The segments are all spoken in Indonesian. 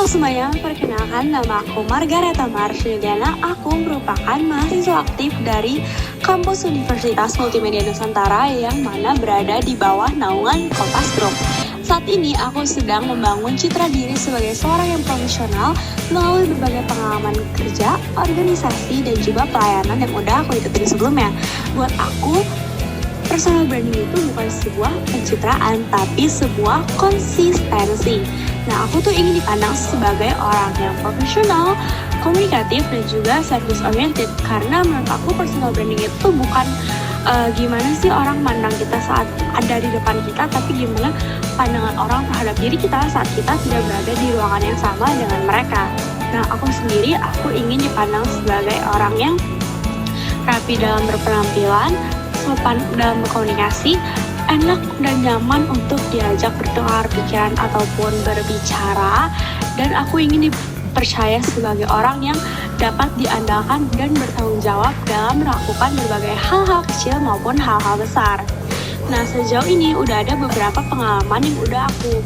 semuanya, perkenalkan nama aku Margareta Marsyudiana. Aku merupakan mahasiswa aktif dari kampus Universitas Multimedia Nusantara yang mana berada di bawah naungan Kompas Group. Saat ini aku sedang membangun citra diri sebagai seorang yang profesional melalui berbagai pengalaman kerja, organisasi, dan juga pelayanan yang udah aku ikutin sebelumnya. Buat aku, personal branding itu bukan sebuah pencitraan, tapi sebuah konsistensi. Nah, aku tuh ingin dipandang sebagai orang yang profesional, komunikatif, dan juga service oriented. Karena menurut aku personal branding itu bukan gimana sih orang mandang kita saat ada di depan kita, tapi gimana pandangan orang terhadap diri kita saat kita tidak berada di ruangan yang sama dengan mereka. Nah, aku sendiri, aku ingin dipandang sebagai orang yang rapi dalam berpenampilan, sopan dalam berkomunikasi, enak dan nyaman untuk diajak bertukar pikiran ataupun berbicara, dan aku ingin dipercaya sebagai orang yang dapat diandalkan dan bertanggung jawab dalam melakukan berbagai hal-hal kecil maupun hal-hal besar. Nah, sejauh ini udah ada beberapa pengalaman yang udah aku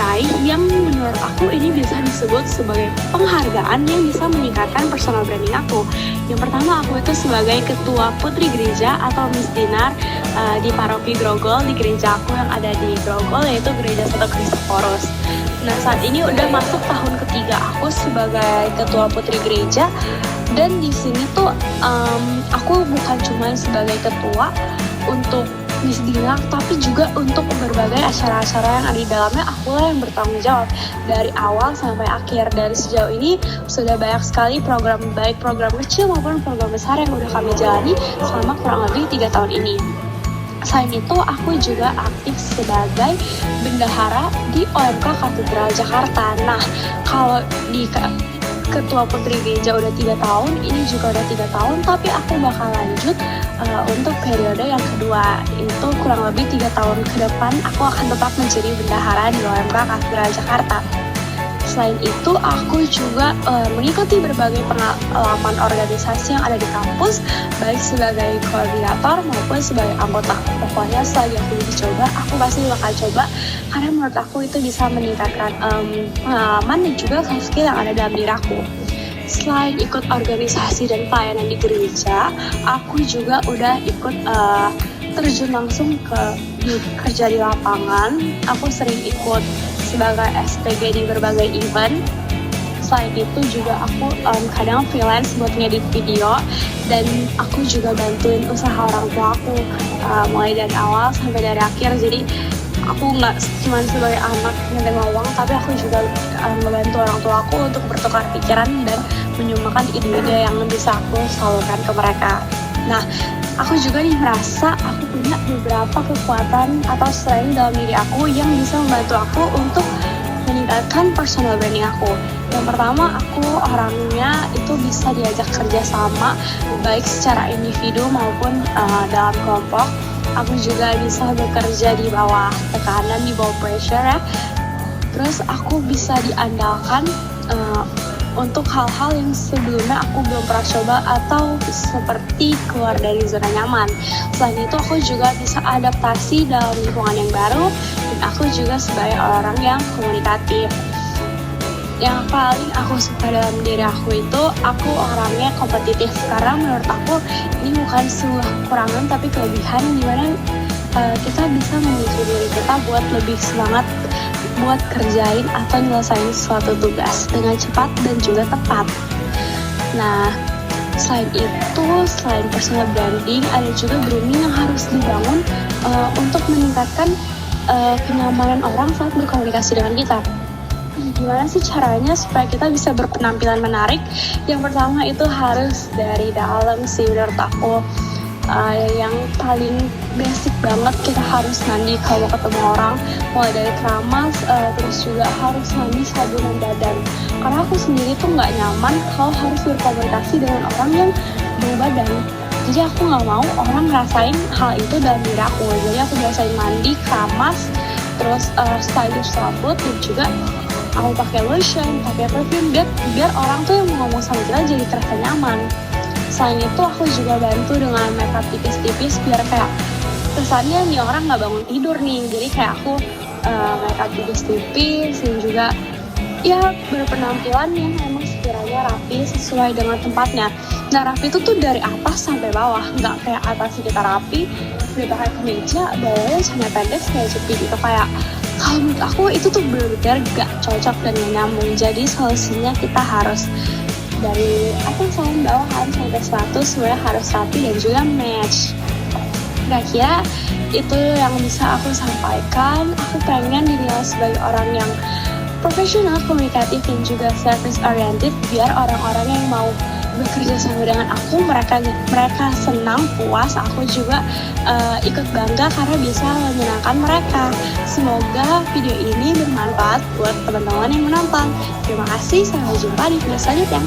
raih yang menurut aku ini bisa disebut sebagai penghargaan yang bisa meningkatkan personal branding aku. Yang pertama, aku itu sebagai ketua putri gereja atau Miss Dinar di paroki Grogol, di gereja aku yang ada di Grogol, yaitu Gereja Santo Kristoforus. Nah, saat ini udah masuk tahun ketiga aku sebagai ketua putri gereja, dan di sini tuh aku bukan cuma sebagai ketua untuk Miss Dinar, tapi juga untuk berbagai acara-acara yang ada di dalamnya aku lah yang bertanggung jawab dari awal sampai akhir. Dari sejauh ini sudah banyak sekali program, baik program kecil maupun program besar yang udah kami jalani selama kurang lebih 3 tahun ini. Selain itu, aku juga aktif sebagai bendahara di OMK Katedral Jakarta. Nah, kalau di ketua putri gereja udah 3 tahun, ini juga udah 3 tahun, tapi aku bakal lanjut untuk periode yang kedua, itu kurang lebih 3 tahun ke depan aku akan tetap menjadi bendahara di OMK Katedral Jakarta. Selain itu, aku juga mengikuti berbagai pengalaman organisasi yang ada di kampus, baik sebagai koordinator maupun sebagai anggota. Pokoknya selagi aku dicoba, aku pasti bakal coba, karena menurut aku itu bisa meningkatkan pengalaman dan juga soft skill yang ada dalam diri aku. Selain ikut organisasi dan pelayanan di gereja, aku juga udah ikut terjun langsung kerja di lapangan. Aku sering ikut sebagai SPG di berbagai event. Selain itu juga aku kadang freelance buat ngedit video, dan aku juga bantuin usaha orang tua aku mulai dari awal sampai dari akhir. Jadi aku nggak cuma sebagai anak yang terima uang, tapi aku juga membantu orang tua aku untuk bertukar pikiran dan menyumbangkan ide-ide yang bisa aku salurkan ke mereka. Nah, aku juga nih merasa aku punya beberapa kekuatan atau strength dalam diri aku yang bisa membantu aku untuk meningkatkan personal branding aku. Yang pertama, aku orangnya itu bisa diajak kerja sama, baik secara individu maupun dalam kelompok. Aku juga bisa bekerja di bawah tekanan, di bawah pressure ya. Terus aku bisa diandalkan untuk hal-hal yang sebelumnya aku belum pernah coba atau seperti keluar dari zona nyaman. Selain itu, aku juga bisa adaptasi dalam lingkungan yang baru, dan aku juga sebagai orang yang komunikatif. Yang paling aku suka dalam diri aku itu, aku orangnya kompetitif, karena menurut aku ini bukan sebuah kekurangan tapi kelebihan, dimana kita bisa memicu diri kita buat lebih semangat buat kerjain atau nyelesain suatu tugas dengan cepat dan juga tepat. Nah, selain itu, selain personal branding, ada juga grooming yang harus dibangun untuk meningkatkan kenyamanan orang saat berkomunikasi dengan kita. Gimana sih caranya supaya kita bisa berpenampilan menarik? Yang pertama itu harus dari dalam sih menurut aku. Yang paling basic banget, kita harus mandi kalau ketemu orang, mulai dari keramas, terus juga harus mandi sabunan badan. Karena aku sendiri tuh nggak nyaman kalau harus berkomunikasi dengan orang yang bau badan. Jadi aku nggak mau orang ngerasain hal itu dalam diri aku. Jadi aku biasain mandi, keramas, terus stylish rambut, dan juga aku pakai lotion, pakai perfume, biar orang tuh yang mau ngomong sama kita jadi terasa nyaman. Selain itu, aku juga bantu dengan makeup tipis-tipis biar kayak kesannya nih orang nggak bangun tidur nih. Jadi kayak aku makeup tipis-tipis, dan juga ya berpenampilan yang emang sekiranya rapi sesuai dengan tempatnya. Nah, rapi itu tuh dari atas sampai bawah, nggak kayak atasnya kita rapi udah pakai kemeja, bawahnya celana pendek kayak cepi gitu. Kayak kalau menurut aku itu tuh bener-bener gak cocok dan gak nyambung. Jadi solusinya kita harus dari atas sampai bawahan sampai sepatu semuanya harus rapi dan juga match. Kira-kira itu yang bisa aku sampaikan. Aku pengen dinilai sebagai orang yang profesional, komunikatif, dan juga service oriented biar orang-orang yang mau bekerja sama dengan aku mereka senang, puas, aku juga ikut bangga karena bisa menyenangkan mereka. Semoga video ini bermanfaat buat teman-teman yang menonton. Terima kasih, sampai jumpa di video selanjutnya.